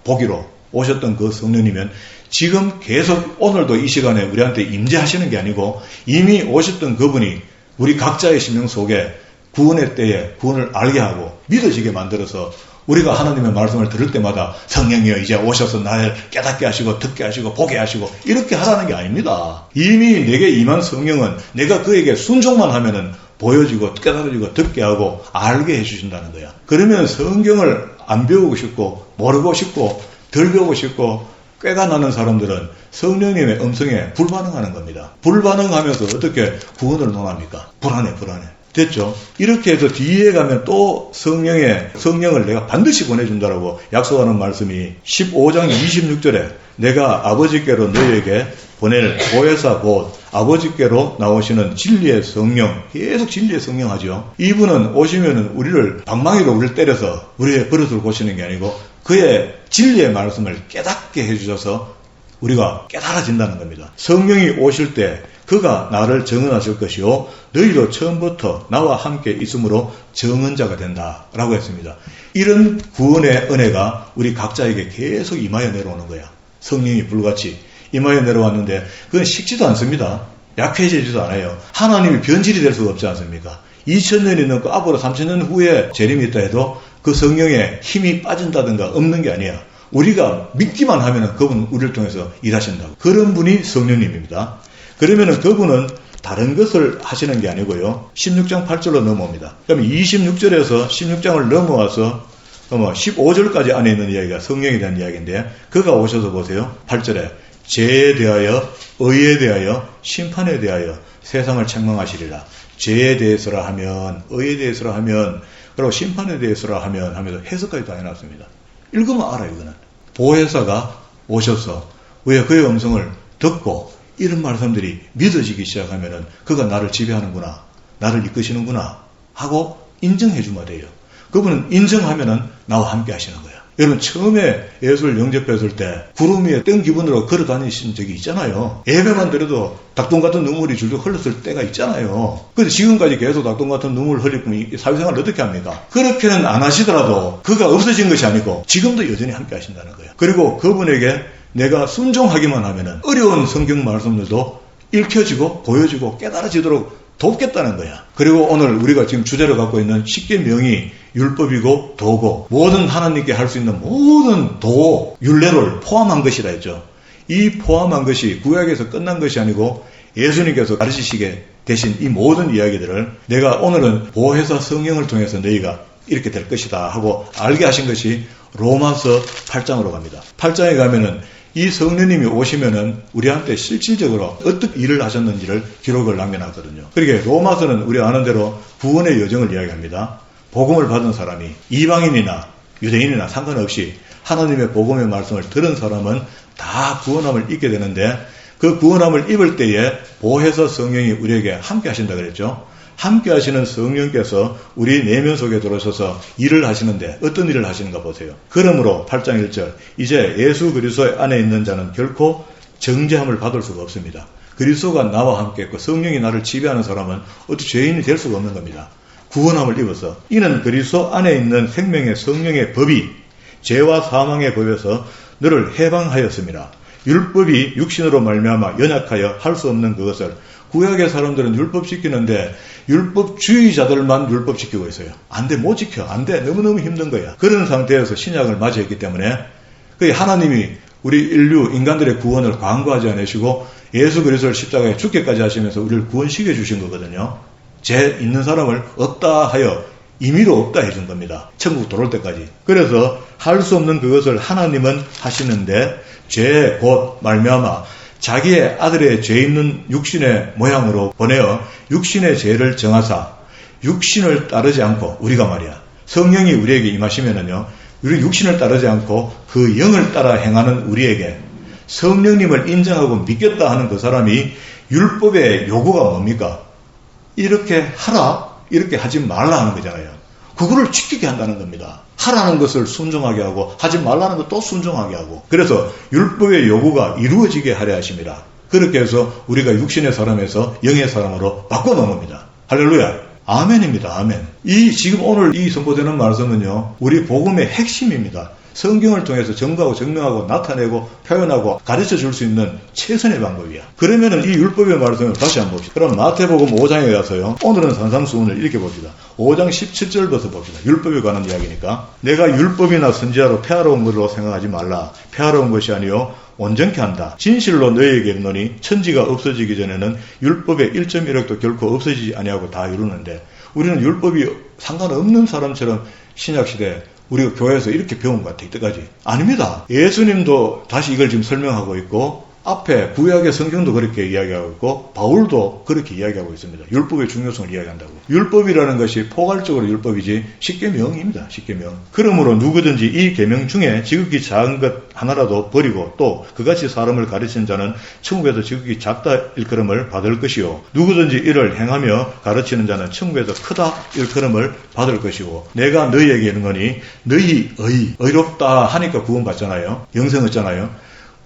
보기로 오셨던 그 성령님은 지금 계속 오늘도 이 시간에 우리한테 임재하시는 게 아니고 이미 오셨던 그분이 우리 각자의 심령 속에 구원의 때에 구원을 알게 하고 믿어지게 만들어서 우리가 하나님의 말씀을 들을 때마다 성령이여 이제 오셔서 나를 깨닫게 하시고 듣게 하시고 보게 하시고 이렇게 하라는 게 아닙니다. 이미 내게 임한 성령은 내가 그에게 순종만 하면은 보여지고 깨달아지고 듣게 하고 알게 해주신다는 거야. 그러면 성경을 안 배우고 싶고 모르고 싶고 덜 배우고 싶고 꾀가 나는 사람들은 성령님의 음성에 불반응하는 겁니다. 불반응하면서 어떻게 구원을 논합니까? 불안해. 됐죠? 이렇게 해서 뒤에 가면 또 성령을 내가 반드시 보내준다라고 약속하는 말씀이 15장 26절에 내가 아버지께로 너희에게 보낼 보혜사 곧 아버지께로 나오시는 진리의 성령, 계속 진리의 성령 하죠. 이분은 오시면은 우리를 방망이로 우리를 때려서 우리의 버릇을 고치는 게 아니고 그의 진리의 말씀을 깨닫게 해주셔서 우리가 깨달아진다는 겁니다. 성령이 오실 때 그가 나를 정언하실 것이요 너희도 처음부터 나와 함께 있으므로 정언자가 된다라고 했습니다. 이런 구원의 은혜가 우리 각자에게 계속 임하여 내려오는 거야. 성령이 불같이 임하여 내려왔는데 그건 식지도 않습니다. 약해지지도 않아요. 하나님이 변질이 될 수가 없지 않습니까? 2000년이 넘고 앞으로 3000년 후에 재림이 있다 해도 그 성령의 힘이 빠진다든가 없는 게 아니야. 우리가 믿기만 하면 그분 우리를 통해서 일하신다고. 그런 분이 성령님입니다. 그러면 그분은 다른 것을 하시는 게 아니고요. 16장 8절로 넘어옵니다. 그럼 26절에서 16장을 넘어와서 15절까지 안에 있는 이야기가 성령에 대한 이야기인데 그가 오셔서 보세요. 8절에 죄에 대하여 의에 대하여 심판에 대하여 세상을 책망하시리라. 죄에 대해서라 하면 의에 대해서라 하면 그리고 심판에 대해서라 하면 하면서 해석까지 다 해놨습니다. 읽으면 알아요. 이거는 보혜사가 오셔서 왜 그의 음성을 듣고 이런 말씀들이 믿어지기 시작하면은 그가 나를 지배하는구나 나를 이끄시는구나 하고 인정해 주면 돼요. 그분은 인정하면은 나와 함께 하시는 거예요. 여러분 처음에 예수를 영접했을 때 구름 위에 뜬 기분으로 걸어 다니신 적이 있잖아요. 예배만 드려도 닭똥 같은 눈물이 줄줄 흘렀을 때가 있잖아요. 그런데 지금까지 계속 닭똥 같은 눈물을 흘리면 사회생활을 어떻게 합니까? 그렇게는 안 하시더라도 그가 없어진 것이 아니고 지금도 여전히 함께 하신다는 거예요. 그리고 그분에게 내가 순종하기만 하면은 어려운 성경 말씀들도 읽혀지고 보여지고 깨달아지도록 돕겠다는 거야. 그리고 오늘 우리가 지금 주제로 갖고 있는 십계명이 율법이고 도고 모든 하나님께 할 수 있는 모든 도, 율례를 포함한 것이라 했죠. 이 포함한 것이 구약에서 끝난 것이 아니고 예수님께서 가르치시게 되신 이 모든 이야기들을 내가 오늘은 보혜사 성령을 통해서 너희가 이렇게 될 것이다 하고 알게 하신 것이 로마서 8장으로 갑니다. 8장에 가면은 이 성령님이 오시면은 우리한테 실질적으로 어떻게 일을 하셨는지를 기록을 남겨놨거든요. 그러게 로마서는 우리 아는 대로 구원의 여정을 이야기합니다. 복음을 받은 사람이 이방인이나 유대인이나 상관없이 하나님의 복음의 말씀을 들은 사람은 다 구원함을 입게 되는데 그 구원함을 입을 때에 보혜사 성령이 우리에게 함께 하신다 그랬죠. 함께 하시는 성령께서 우리 내면 속에 들어오셔서 일을 하시는데 어떤 일을 하시는가 보세요. 그러므로 8장 1절 이제 예수 그리스도 안에 있는 자는 결코 정죄함을 받을 수가 없습니다. 그리스도가 나와 함께 있고 성령이 나를 지배하는 사람은 어떻게 죄인이 될 수가 없는 겁니다. 구원함을 입어서 이는 그리스도 안에 있는 생명의 성령의 법이 죄와 사망의 법에서 너를 해방하였습니다. 율법이 육신으로 말미암아 연약하여 할 수 없는 그것을 구약의 사람들은 율법 지키는데 율법주의자들만 율법 지키고 있어요. 안 돼, 못 지켜. 안 돼. 너무너무 힘든 거야. 그런 상태에서 신약을 맞이했기 때문에 하나님이 우리 인간들의 구원을 강구하지 않으시고 예수 그리스도를 십자가에 죽게까지 하시면서 우리를 구원시켜 주신 거거든요. 죄 있는 사람을 없다 하여 임의로 없다 해준 겁니다. 천국 들어올 때까지. 그래서 할 수 없는 그것을 하나님은 하시는데 죄 곧 말미암아 자기의 아들의 죄 있는 육신의 모양으로 보내어 육신의 죄를 정하사 육신을 따르지 않고 우리가 말이야 성령이 우리에게 임하시면은요 우리 육신을 따르지 않고 그 영을 따라 행하는 우리에게 성령님을 인정하고 믿겠다 하는 그 사람이 율법의 요구가 뭡니까? 이렇게 하라 이렇게 하지 말라 하는 거잖아요. 그거를 지키게 한다는 겁니다. 하라는 것을 순종하게 하고 하지 말라는 것도 순종하게 하고 그래서 율법의 요구가 이루어지게 하려 하십니다. 그렇게 해서 우리가 육신의 사람에서 영의 사람으로 바꿔놓은 겁니다. 할렐루야. 아멘입니다. 아멘. 지금 오늘 이 선포되는 말씀은요 우리 복음의 핵심입니다. 성경을 통해서 증거하고 증명하고 나타내고 표현하고 가르쳐 줄 수 있는 최선의 방법이야. 그러면은 이 율법의 말씀을 다시 한번 봅시다. 그럼 마태복음 5장에 가서요. 오늘은 산상수훈을 이렇게 봅시다. 5장 17절부터 봅시다. 율법에 관한 이야기니까. 내가 율법이나 선지자로 폐하러온 것으로 생각하지 말라. 폐하러온 것이 아니요 온전케 한다. 진실로 너희에게 이르노니 천지가 없어지기 전에는 율법의 1.1억도 결코 없어지지 아니하고 다 이루는데 우리는 율법이 상관없는 사람처럼 신약시대 우리가 교회에서 이렇게 배운 것 같아, 이때까지. 아닙니다. 예수님도 다시 이걸 지금 설명하고 있고, 앞에 구약의 성경도 그렇게 이야기하고 있고, 바울도 그렇게 이야기하고 있습니다. 율법의 중요성을 이야기한다고. 율법이라는 것이 포괄적으로 율법이지, 십계명입니다. 십계명. 그러므로 누구든지 이 계명 중에 지극히 작은 것 하나라도 버리고, 또 그같이 사람을 가르치는 자는 천국에서 지극히 작다 일컬음을 받을 것이요. 누구든지 이를 행하며 가르치는 자는 천국에서 크다 일컬음을 받을 것이고, 내가 너희에게 이르노니 너희 의롭다 하니까 구원받잖아요. 영생 얻잖아요.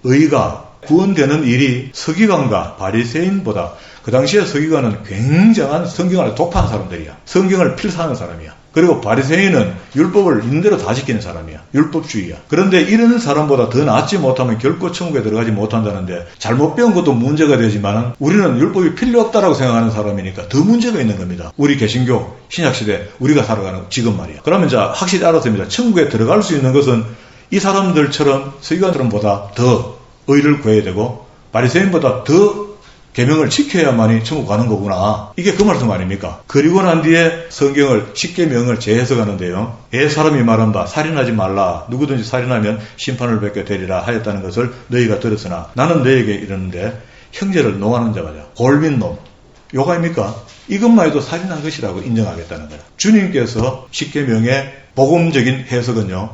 의가 구원되는 일이 서기관과 바리새인보다 그 당시에 서기관은 굉장한 성경을 독파한 사람들이야. 성경을 필사하는 사람이야. 그리고 바리새인은 율법을 있는 대로 다 지키는 사람이야. 율법주의야. 그런데 이런 사람보다 더 낫지 못하면 결코 천국에 들어가지 못한다는데 잘못 배운 것도 문제가 되지만 우리는 율법이 필요 없다라고 생각하는 사람이니까 더 문제가 있는 겁니다. 우리 개신교 신약시대 우리가 살아가는 지금 말이야. 그러면 자 확실히 알았습니다. 천국에 들어갈 수 있는 것은 이 사람들처럼 서기관들보다 더 의를 구해야 되고 바리새인보다 더 계명을 지켜야만이 천국 가는 거구나. 이게 그 말씀 아닙니까? 그리고 난 뒤에 성경을 십계명을 재해석하는데요. 사람이 말한 바 살인하지 말라. 누구든지 살인하면 심판을 받게 되리라 하였다는 것을 너희가 들었으나 나는 너희에게 이르는데 형제를 노하는 자마자 골민 놈. 요가 아닙니까? 이것만 해도 살인한 것이라고 인정하겠다는 거예요. 주님께서 십계명의 복음적인 해석은요.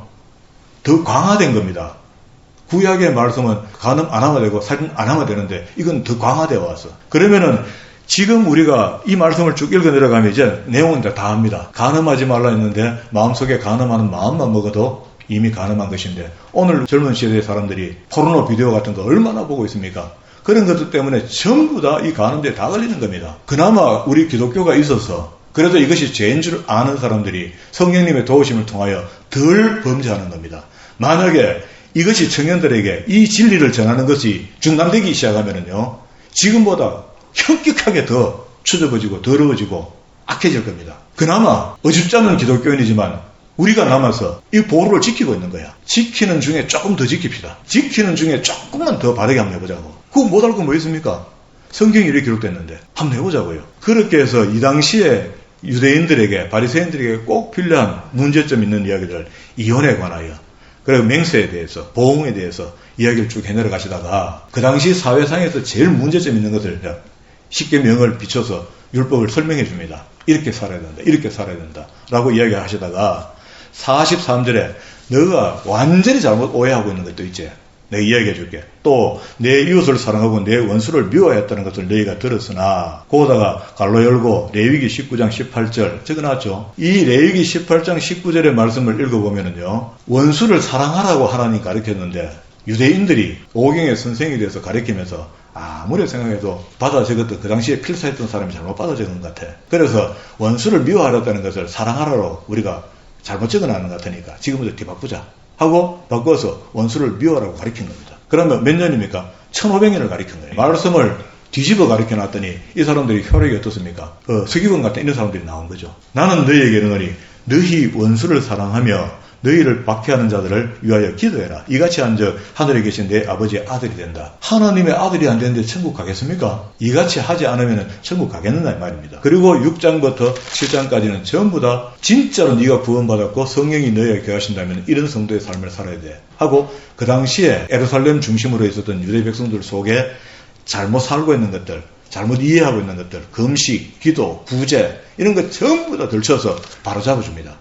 더 강화된 겁니다. 구약의 말씀은 간음 안 하면 되고 살인 안 하면 되는데 이건 더 강화되어 왔어. 그러면은 지금 우리가 이 말씀을 쭉 읽어 내려가면 이제 내용은 다 합니다. 간음하지 말라 했는데 마음속에 간음하는 마음만 먹어도 이미 간음한 것인데 오늘 젊은 시대의 사람들이 포르노 비디오 같은 거 얼마나 보고 있습니까? 그런 것들 때문에 전부 다 이 간음대에 다 걸리는 겁니다. 그나마 우리 기독교가 있어서 그래도 이것이 죄인 줄 아는 사람들이 성령님의 도우심을 통하여 덜 범죄하는 겁니다. 만약에 이것이 청년들에게 이 진리를 전하는 것이 중단되기 시작하면은요, 지금보다 현격하게 더 추접어지고 더러워지고 악해질 겁니다. 그나마 어줍지 않은 기독교인이지만 우리가 남아서 이 보루를 지키고 있는 거야. 지키는 중에 조금 더 지킵시다. 지키는 중에 조금만 더 바르게 한번 해보자고. 그거 못할 건 뭐 있습니까? 성경이 이렇게 기록됐는데 한번 해보자고요. 그렇게 해서 이 당시에 유대인들에게 바리새인들에게 꼭 필요한 문제점 있는 이야기들, 이혼에 관하여 그리고 맹세에 대해서, 보응에 대해서 이야기를 쭉 해내려 가시다가 그 당시 사회상에서 제일 문제점 있는 것을 십계명을 비춰서 율법을 설명해 줍니다. 이렇게 살아야 된다. 이렇게 살아야 된다. 라고 이야기하시다가 43절에 너가 완전히 잘못 오해하고 있는 것도 있지. 내가 이야기해 줄게. 또 내 이웃을 사랑하고 내 원수를 미워했다는 것을 너희가 들었으나 거기다가 갈로 열고 레위기 19장 18절 적어놨죠. 이 레위기 18장 19절의 말씀을 읽어보면은요, 원수를 사랑하라고 하나님 가르쳤는데 유대인들이 오경의 선생이 돼서 가르치면서 아무리 생각해도 받아 적었던 그 당시에 필사했던 사람이 잘못 받아 적은 것 같아. 그래서 원수를 미워하랬다는 것을 사랑하라로 우리가 잘못 적어놨는 것 같으니까 지금부터 뒤바꾸자 하고 바꿔서 원수를 미워하라고 가르친 겁니다. 그러면 몇 년입니까? 1500년을 가르친 거예요. 말씀을 뒤집어 가르쳐 놨더니 이 사람들이 혈액이 어떻습니까? 서기관 같은 이런 사람들이 나온 거죠. 나는 너희에게 이르노니 너희 원수를 사랑하며 너희를 박해하는 자들을 위하여 기도해라. 이같이 한즉 하늘에 계신 내 아버지의 아들이 된다. 하나님의 아들이 안 되는데 천국 가겠습니까? 이같이 하지 않으면 천국 가겠느냐 이 말입니다. 그리고 6장부터 7장까지는 전부 다 진짜로 네가 구원받았고 성령이 너희에게 계하신다면 이런 성도의 삶을 살아야 돼 하고, 그 당시에 예루살렘 중심으로 있었던 유대 백성들 속에 잘못 살고 있는 것들, 잘못 이해하고 있는 것들, 금식, 기도, 구제 이런 것 전부 다 들춰서 바로 잡아줍니다.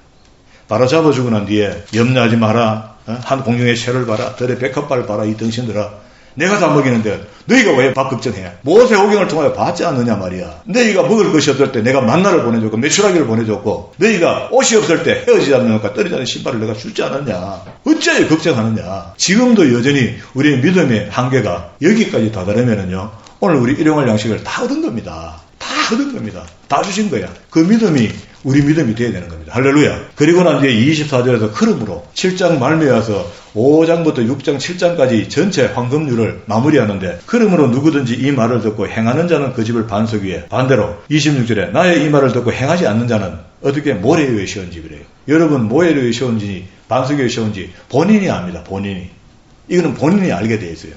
바로 잡아주고 난 뒤에 염려하지 마라. 한 공중의 새를 봐라. 들의 백합발을 봐라. 이 등신들아. 내가 다 먹이는데 너희가 왜 밥 걱정해? 모세 오경을 통하여 받지 않느냐 말이야. 너희가 먹을 것이 없을 때 내가 만나를 보내줬고 메추라기를 보내줬고, 너희가 옷이 없을 때 헤어지지 않으니까 떨어지는 신발을 내가 주지 않았냐. 어째 걱정하느냐. 지금도 여전히 우리의 믿음의 한계가 여기까지 다다르면은요, 오늘 우리 일용할 양식을 다 얻은 겁니다. 다 얻은 겁니다. 다 주신 거야. 그 믿음이 우리 믿음이 되어야 되는 겁니다. 할렐루야. 그리고 난 뒤에 24절에서 그러므로 7장 말미에서 5장부터 6장 7장까지 전체 황금률을 마무리하는데, 그러므로 누구든지 이 말을 듣고 행하는 자는 그 집을 반석 위에, 반대로 26절에 나의 이 말을 듣고 행하지 않는 자는 어떻게 모래 위에 씌운 집이래요. 여러분, 모래 위에 씌운지 반석 위에 씌운지 본인이 압니다. 본인이. 이거는 본인이 알게 되어 있어요.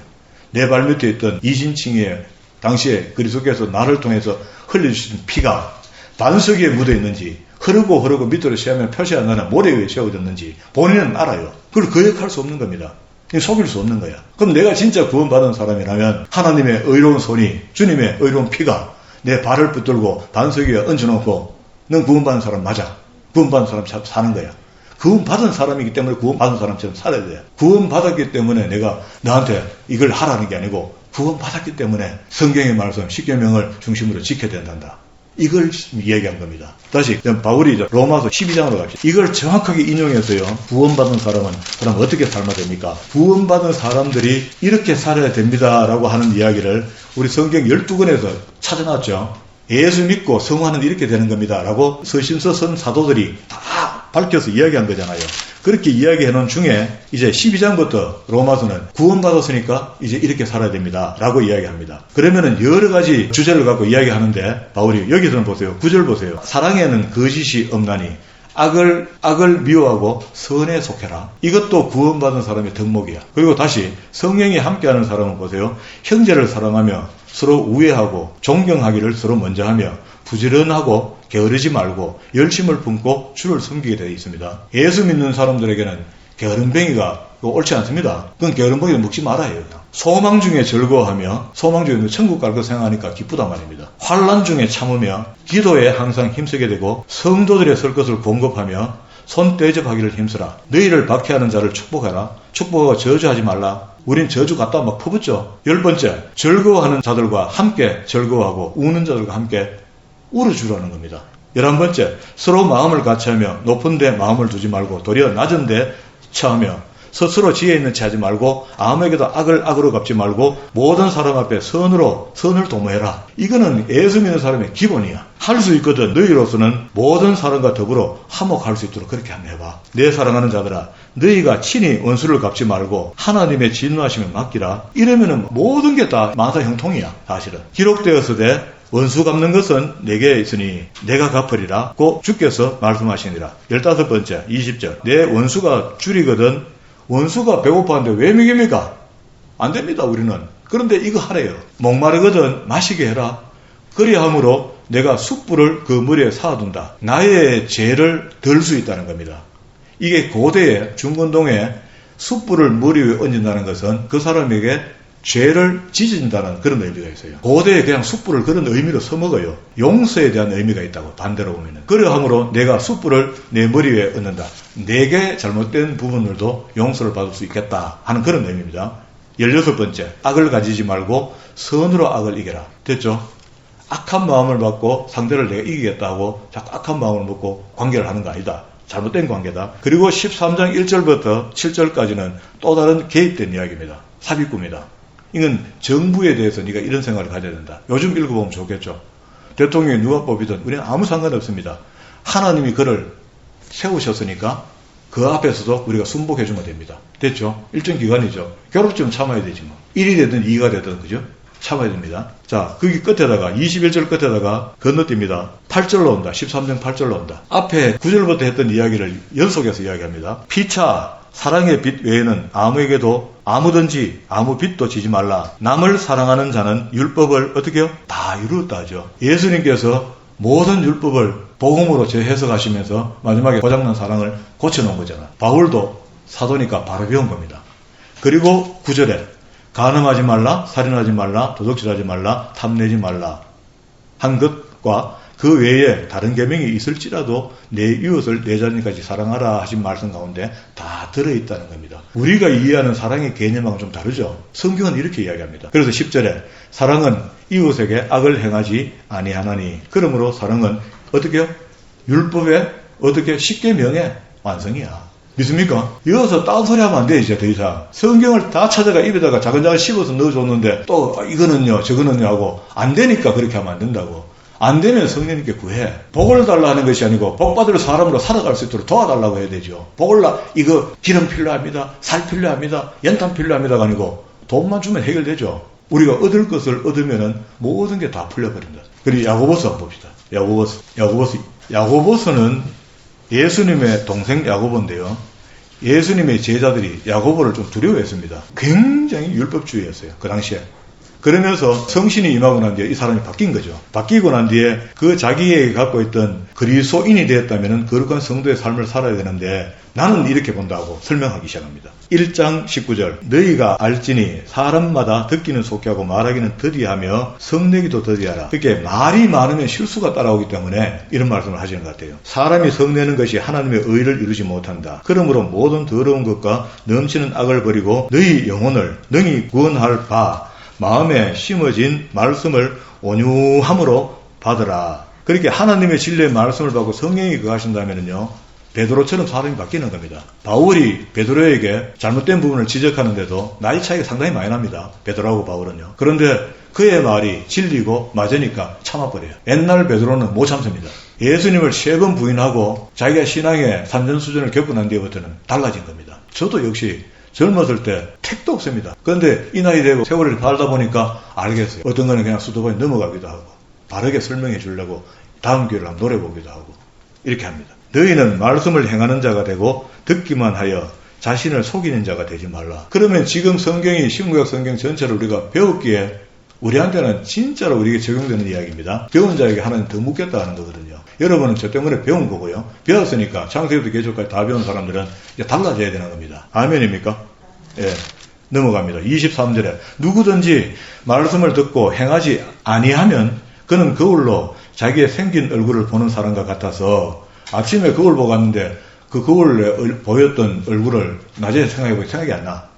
내 발 밑에 있던 이신칭의 당시에 그리스도께서 나를 통해서 흘려주신 피가 반석 위에 묻어 있는지, 흐르고 밑으로 씌우면 표시 안 나는 모래 위에 씌워졌는지 본인은 알아요. 그걸 거역할 수 없는 겁니다. 속일 수 없는 거야. 그럼 내가 진짜 구원받은 사람이라면 하나님의 의로운 손이, 주님의 의로운 피가 내 발을 붙들고 반석 위에 얹어놓고 넌 구원받은 사람 맞아. 구원받은 사람처럼 사는 거야. 구원받은 사람이기 때문에 구원받은 사람처럼 살아야 돼. 구원받았기 때문에 내가 너한테 이걸 하라는 게 아니고, 구원받았기 때문에 성경의 말씀 10계명을 중심으로 지켜야 된단다. 이걸 이야기한 겁니다. 다시 바울이 로마서 12장으로 갑시다. 이걸 정확하게 인용해서요, 구원받은 사람은 그럼 어떻게 살아야 됩니까? 구원받은 사람들이 이렇게 살아야 됩니다라고 하는 이야기를 우리 성경 12권에서 찾아놨죠. 예수 믿고 성화는 이렇게 되는 겁니다 라고 서신서 선 사도들이 다 밝혀서 이야기한 거잖아요. 그렇게 이야기해 놓은 중에 이제 12장부터 로마서는 구원받았으니까 이제 이렇게 살아야 됩니다 라고 이야기합니다. 그러면은 여러 가지 주제를 갖고 이야기하는데, 바울이 여기서는 보세요. 9절 보세요. 사랑에는 거짓이 없나니 악을 미워하고 선에 속해라. 이것도 구원받은 사람의 덕목이야. 그리고 다시 성령이 함께하는 사람은 보세요. 형제를 사랑하며 서로 우애하고 존경하기를 서로 먼저 하며 부지런하고 게으르지 말고 열심을 품고 주를 섬기게 되어 있습니다. 예수 믿는 사람들에게는 게으름뱅이가 옳지 않습니다. 그건 게으름뱅이를 먹지 말아야 해요. 소망 중에 즐거워하며, 소망 중에 천국 갈 거 생각하니까 기쁘단 말입니다. 환난 중에 참으며 기도에 항상 힘쓰게 되고 성도들의 설 것을 공급하며 손 대접하기를 힘쓰라. 너희를 박해하는 자를 축복해라. 축복하고 저주하지 말라. 우린 저주 갖다 막 퍼붓죠. 10번째, 즐거워하는 자들과 함께 즐거워하고 우는 자들과 함께 울어주라는 겁니다. 11번째, 서로 마음을 같이하며 높은 데 마음을 두지 말고 도리어 낮은 데 처하며 스스로 지혜 있는 채 하지 말고 아무에게도 악을 악으로 갚지 말고 모든 사람 앞에 선을 도모해라. 이거는 예수 믿는 사람의 기본이야. 할 수 있거든. 너희로서는 모든 사람과 더불어 화목할 수 있도록 그렇게 한번 해봐. 내 사랑하는 자들아, 너희가 친히 원수를 갚지 말고 하나님의 진노하심에 맡기라. 이러면은 모든 게 다 만사 형통이야. 사실은 기록되었으되 원수 갚는 것은 내게 있으니 내가 갚으리라 고 주께서 말씀하시니라. 15번째 20절, 내 원수가 줄이거든 원수가 배고파하는데 왜 먹입니까? 안 됩니다. 우리는. 그런데 이거 하래요. 목마르거든 마시게 해라. 그리함으로 내가 숯불을 그 머리에 쌓아둔다. 나의 죄를 덜 수 있다는 겁니다. 이게 고대의 중건동에 숯불을 머리 위에 얹는다는 것은 그 사람에게 죄를 찢어진다는 그런 의미가 있어요. 고대에 그냥 숯불을 그런 의미로 써먹어요. 용서에 대한 의미가 있다고, 반대로 보면은. 그러함으로 내가 숯불을 내 머리 위에 얹는다. 내게 잘못된 부분들도 용서를 받을 수 있겠다 하는 그런 의미입니다. 16번째, 악을 가지지 말고 선으로 악을 이겨라. 됐죠? 악한 마음을 갖고 상대를 내가 이기겠다 하고 자꾸 악한 마음을 먹고 관계를 하는 거 아니다. 잘못된 관계다. 그리고 13장 1절부터 7절까지는 또 다른 개입된 이야기입니다. 삽입구입니다. 이건 정부에 대해서 네가 이런 생각을 가져야 된다. 요즘 읽어보면 좋겠죠. 대통령이 누가 뽑이든 우리는 아무 상관없습니다. 하나님이 그를 세우셨으니까 그 앞에서도 우리가 순복해주면 됩니다. 됐죠? 일정 기간이죠. 괴롭지면 참아야 되지 뭐. 1이 되든 2가 되든 그죠? 참아야 됩니다. 자, 거기 끝에다가 21절 끝에다가 건너뜁니다. 8절로 온다. 13장 8절로 온다. 앞에 9절부터 했던 이야기를 연속해서 이야기합니다. 피차 사랑의 빛 외에는 아무에게도 아무든지 아무 빚도 지지 말라. 남을 사랑하는 자는 율법을 어떻게 해요? 다 이루었다 하죠. 예수님께서 모든 율법을 복음으로 재해석하시면서 마지막에 고장난 사랑을 고쳐놓은 거잖아. 바울도 사도니까 바로 배운 겁니다. 그리고 9절에 간음하지 말라, 살인하지 말라, 도둑질하지 말라, 탐내지 말라 한 것과 그 외에 다른 계명이 있을지라도 내 이웃을 내 자신까지 사랑하라 하신 말씀 가운데 다 들어있다는 겁니다. 우리가 이해하는 사랑의 개념하고는 좀 다르죠. 성경은 이렇게 이야기합니다. 그래서 10절에 사랑은 이웃에게 악을 행하지 아니하나니 그러므로 사랑은 어떻게 해요? 율법에 어떻게 십계명의 완성이야. 믿습니까? 이어서 딴소리 하면 안 돼, 이제 더 이상. 성경을 다 찾아가 입에다가 자근자근 씹어서 넣어줬는데 또 이거는요, 저거는요 하고 안 되니까 그렇게 하면 안 된다고. 안 되면 성령님께 구해. 복을 달라 하는 것이 아니고 복 받을 사람으로 살아갈 수 있도록 도와달라고 해야 되죠. 이거 기름 필요합니다. 살 필요합니다. 연탄 필요합니다가 아니고 돈만 주면 해결되죠. 우리가 얻을 것을 얻으면은 모든 게 다 풀려버린다. 그리고 야고보서 한번 봅시다. 야고보서는 예수님의 동생 야고보인데요. 예수님의 제자들이 야고보를 좀 두려워했습니다. 굉장히 율법주의였어요. 그 당시에. 그러면서 성신이 임하고 난 뒤에 이 사람이 바뀐 거죠. 바뀌고 난 뒤에 그 자기에게 갖고 있던 그리스도인이 되었다면 거룩한 성도의 삶을 살아야 되는데 나는 이렇게 본다고 설명하기 시작합니다. 1장 19절 너희가 알지니 사람마다 듣기는 속하고 말하기는 더디하며 성내기도 더디하라. 이렇게 말이 많으면 실수가 따라오기 때문에 이런 말씀을 하시는 것 같아요. 사람이 성내는 것이 하나님의 의를 이루지 못한다. 그러므로 모든 더러운 것과 넘치는 악을 버리고 너희 영혼을 능히 구원할 바 마음에 심어진 말씀을 온유함으로 받으라. 그렇게 하나님의 진리의 말씀을 받고 성령이 그하신다면요 베드로처럼 사람이 바뀌는 겁니다. 바울이 베드로에게 잘못된 부분을 지적하는데도 나이 차이가 상당히 많이 납니다. 베드로하고 바울은요. 그런데 그의 말이 진리고 맞으니까 참아버려요. 옛날 베드로는 못 참습니다. 예수님을 3번 부인하고 자기가 신앙의 산전수전을 겪고 난 뒤부터는 달라진 겁니다. 저도 역시 젊었을 때 택도 없습니다. 그런데 이 나이 되고 세월을 살다 보니까 알겠어요. 어떤 거는 그냥 수도반에 넘어가기도 하고 바르게 설명해 주려고 다음 기회를 한번 노려보기도 하고 이렇게 합니다. 너희는 말씀을 행하는 자가 되고 듣기만 하여 자신을 속이는 자가 되지 말라. 그러면 지금 성경이 신구약 성경 전체를 우리가 배웠기에 우리한테는 진짜로 우리에게 적용되는 이야기입니다. 배운 자에게 하나님 더 묻겠다 하는 거거든요. 여러분은 저 때문에 배운 거고요. 배웠으니까 창세기부터 계절까지 다 배운 사람들은 이제 달라져야 되는 겁니다. 아멘입니까? 예. 넘어갑니다. 23절에 누구든지 말씀을 듣고 행하지 아니하면 그는 거울로 자기의 생긴 얼굴을 보는 사람과 같아서 아침에 거울 보고 갔는데 그 거울에 보였던 얼굴을 나중에 생각해보니 생각이 안 나.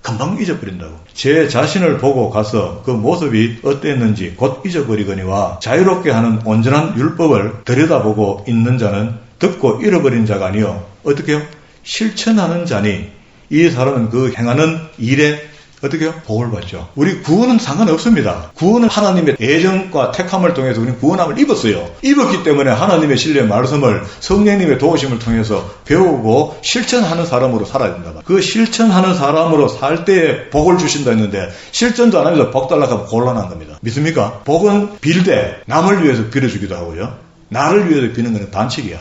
금방 잊어버린다고. 제 자신을 보고 가서 그 모습이 어땠는지 곧 잊어버리거니와 자유롭게 하는 온전한 율법을 들여다보고 있는 자는 듣고 잃어버린 자가 아니요 어떻게 해요? 실천하는 자니 이 사람은 그 행하는 일에 어떻게 해요? 복을 받죠. 우리 구원은 상관없습니다. 구원은 하나님의 애정과 택함을 통해서 우리는 구원함을 입었어요. 입었기 때문에 하나님의 진리의 말씀을 성령님의 도우심을 통해서 배우고 실천하는 사람으로 살아야 된다. 그 실천하는 사람으로 살 때에 복을 주신다 했는데 실천도 안 하면서 복 달라고 하면 곤란한 겁니다. 믿습니까? 복은 빌되 남을 위해서 빌어주기도 하고요. 나를 위해서 비는 것은 반칙이야.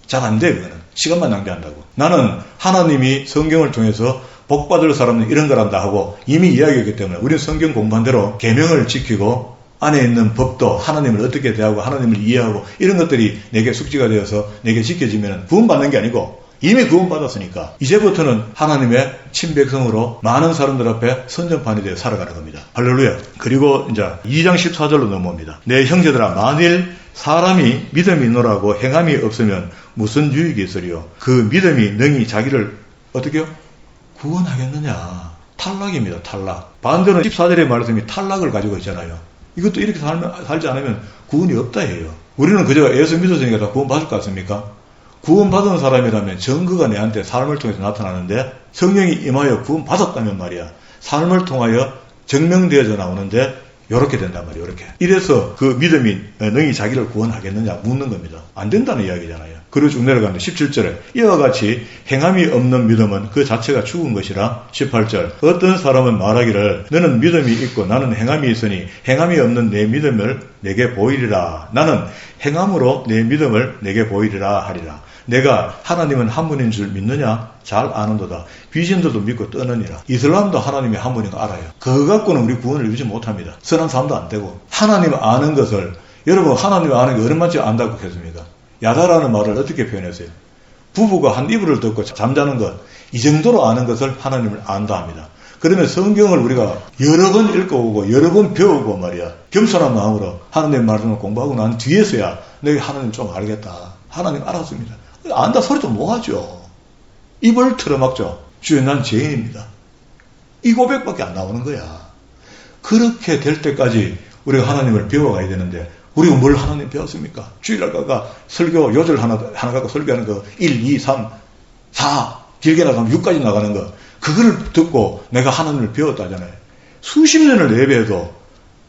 잘 안 돼, 그거는. 시간만 낭비한다고. 나는 하나님이 성경을 통해서 복받을 사람은 이런 거란다 하고 이미 이야기했기 때문에 우리는 성경 공부한 대로 계명을 지키고 안에 있는 법도 하나님을 어떻게 대하고 하나님을 이해하고 이런 것들이 내게 숙지가 되어서 내게 지켜지면 구원받는 게 아니고 이미 구원받았으니까 이제부터는 하나님의 친백성으로 많은 사람들 앞에 선전판이 되어 살아가는 겁니다. 할렐루야. 그리고 이제 2장 14절로 넘어옵니다. 내 형제들아, 만일 사람이 믿음이 있노라고 행함이 없으면 무슨 유익이 있으리요? 그 믿음이 능히 자기를 어떻게 구원하겠느냐? 탈락입니다. 탈락. 반대로 14절의 말씀이 탈락을 가지고 있잖아요. 이것도 이렇게 살지 않으면 구원이 없다 해요. 우리는 그저 예수 믿었으니까 다 구원 받을 것 같습니까? 구원받은 사람이라면 증거가 내한테 삶을 통해서 나타나는데, 성령이 임하여 구원 받았다면 말이야, 삶을 통하여 증명되어져 나오는데 요렇게 된단 말이에요. 요렇게. 이래서 그 믿음이 능히 자기를 구원하겠느냐 묻는 겁니다. 안 된다는 이야기잖아요. 그리고 쭉 내려가는데 17절에 이와 같이 행함이 없는 믿음은 그 자체가 죽은 것이라. 18절 어떤 사람은 말하기를 너는 믿음이 있고 나는 행함이 있으니 행함이 없는 내 믿음을 내게 보이리라. 나는 행함으로 내 믿음을 내게 보이리라 하리라. 내가 하나님은 한 분인 줄 믿느냐? 잘 아는도다. 귀신들도 믿고 떠느니라. 이슬람도 하나님이 한 분인 거 알아요. 그거 갖고는 우리 구원을 이루지 못합니다. 선한 삶도 안 되고. 하나님 아는 것을, 여러분 하나님 아는 게 얼마만큼 안다고 했습니까? 야다라는 말을 어떻게 표현했어요? 부부가 한 이불을 덮고 잠자는 것, 이 정도로 아는 것을 하나님을 안다 합니다. 그러면 성경을 우리가 여러 번 읽어오고 여러 번 배우고 말이야, 겸손한 마음으로 하나님의 말씀을 공부하고 난 뒤에서야 내가 하나님 좀 알겠다. 하나님 알았습니다. 안다 소리도 뭐하죠? 입을 틀어막죠. 주여 난 죄인입니다. 이 고백밖에 안 나오는 거야. 그렇게 될 때까지 우리가 하나님을 배워가야 되는데, 우리가 뭘 하나님 배웠습니까? 주일날 가가 설교 요절 하나 갖고 설교하는 거 1, 2, 3, 4 길게 나가면 6까지 나가는 거, 그거를 듣고 내가 하나님을 배웠다잖아요. 수십 년을 예배해도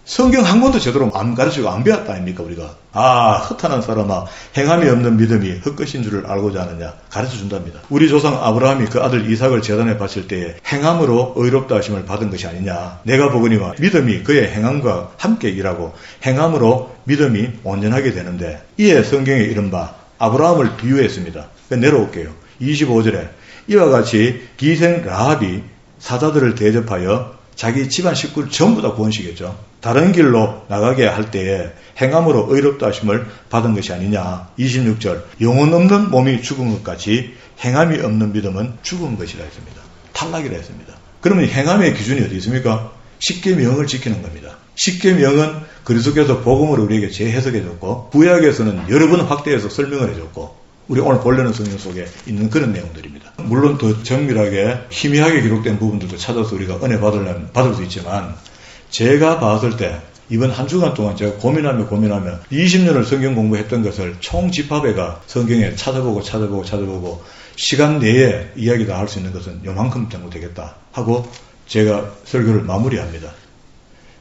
성경 한 권도 제대로 안 가르치고 안 배웠다 아닙니까 우리가? 아, 허탄한 사람아, 행함이 없는 믿음이 헛것인 줄을 알고자 하느냐? 가르쳐준답니다. 우리 조상 아브라함이 그 아들 이삭을 제단에 바칠 때에 행함으로 의롭다 하심을 받은 것이 아니냐? 내가 보거니와 믿음이 그의 행함과 함께 일하고 행함으로 믿음이 온전하게 되는데, 이에 성경에 이른바 아브라함을 비유했습니다. 내려올게요. 25절에 이와 같이 기생 라합이 사자들을 대접하여 자기 집안 식구를 전부 다 구원시켰죠. 다른 길로 나가게 할 때에 행함으로 의롭다 하심을 받은 것이 아니냐. 26절 영혼 없는 몸이 죽은 것 같이 행함이 없는 믿음은 죽은 것이라 했습니다. 탈락이라 했습니다. 그러면 행함의 기준이 어디 있습니까? 십계명을 지키는 겁니다. 십계명은 그리스도께서 복음으로 우리에게 재해석해줬고, 구약에서는 여러 번 확대해서 설명을 해줬고, 우리 오늘 본래는 성경 속에 있는 그런 내용들입니다. 물론 더 정밀하게 희미하게 기록된 부분들도 찾아서 우리가 은혜 받으려면 받을 수 있지만, 제가 봤을 때 이번 한 주간 동안 제가 고민하며 20년을 성경 공부했던 것을 총 집합해가 성경에 찾아보고 시간 내에 이야기 다 할 수 있는 것은 요만큼 정도 되겠다 하고 제가 설교를 마무리합니다.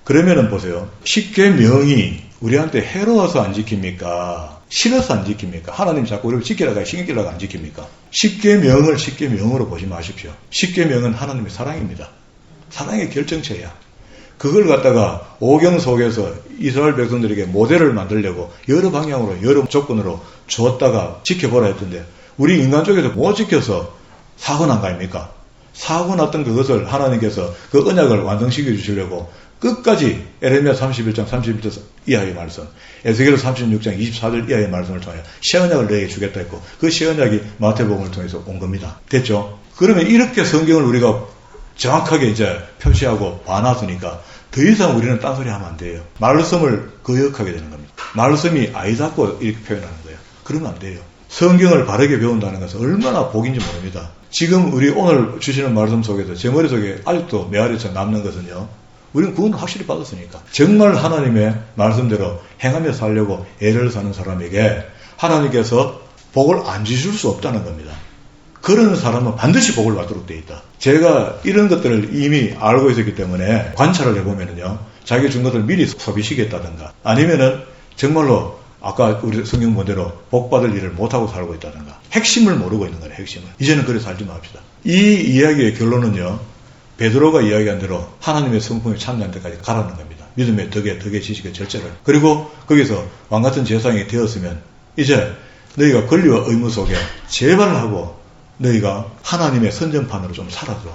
그러면은 보세요. 십계명이 우리한테 해로워서 안 지킵니까? 싫어서 안 지킵니까? 하나님 자꾸 우리를 지키라고 신경질라고 안 지킵니까? 십계명을 십계명으로 보지 마십시오. 십계명은 하나님의 사랑입니다. 사랑의 결정체야. 그걸 갖다가 오경 속에서 이스라엘 백성들에게 모델을 만들려고 여러 방향으로 여러 조건으로 줬다가 지켜보라 했던데, 우리 인간 쪽에서 못 지켜서 사고 난 거 아닙니까? 사고 났던 그것을 하나님께서 그 언약을 완성시켜 주시려고 끝까지 에레미야 31장 31절 이하의 말씀, 에스겔 36장 24절 이하의 말씀을 통해 새 언약을 너에게 주겠다 했고, 그 새 언약이 마태복음을 통해서 온 겁니다. 됐죠? 그러면 이렇게 성경을 우리가 정확하게 이제 표시하고 봐놨으니까 더 이상 우리는 딴소리 하면 안 돼요. 말씀을 거역하게 되는 겁니다. 말씀이 아니다고 이렇게 표현하는 거예요. 그러면 안 돼요. 성경을 바르게 배운다는 것은 얼마나 복인지 모릅니다. 지금 우리 오늘 주시는 말씀 속에서 제 머릿속에 아직도 메아리처럼 남는 것은요, 우리는 구원을 확실히 받았으니까 정말 하나님의 말씀대로 행하며 살려고 애를 사는 사람에게 하나님께서 복을 안 주실 수 없다는 겁니다. 그런 사람은 반드시 복을 받도록 되어 있다. 제가 이런 것들을 이미 알고 있었기 때문에 관찰을 해보면요, 자기 준 것을 미리 소비시켰다든가, 아니면은 정말로 아까 우리 성경 본대로 복 받을 일을 못하고 살고 있다든가, 핵심을 모르고 있는 거예요. 핵심을. 이제는 그래 살지 맙시다. 이 이야기의 결론은요, 베드로가 이야기한 대로 하나님의 성품에 참여한 데까지 가라는 겁니다. 믿음의 덕의 지식의 절제를. 그리고 거기서 왕같은 제사장이 되었으면 이제 너희가 권리와 의무 속에 제발을 하고 너희가 하나님의 선전판으로 좀 살아줘.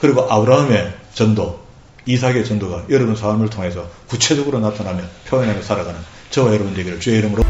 그리고 아브라함의 전도, 이삭의 전도가 여러분 삶을 통해서 구체적으로 나타나며 표현하며 살아가는 저와 여러분 되기를 주의 이름으로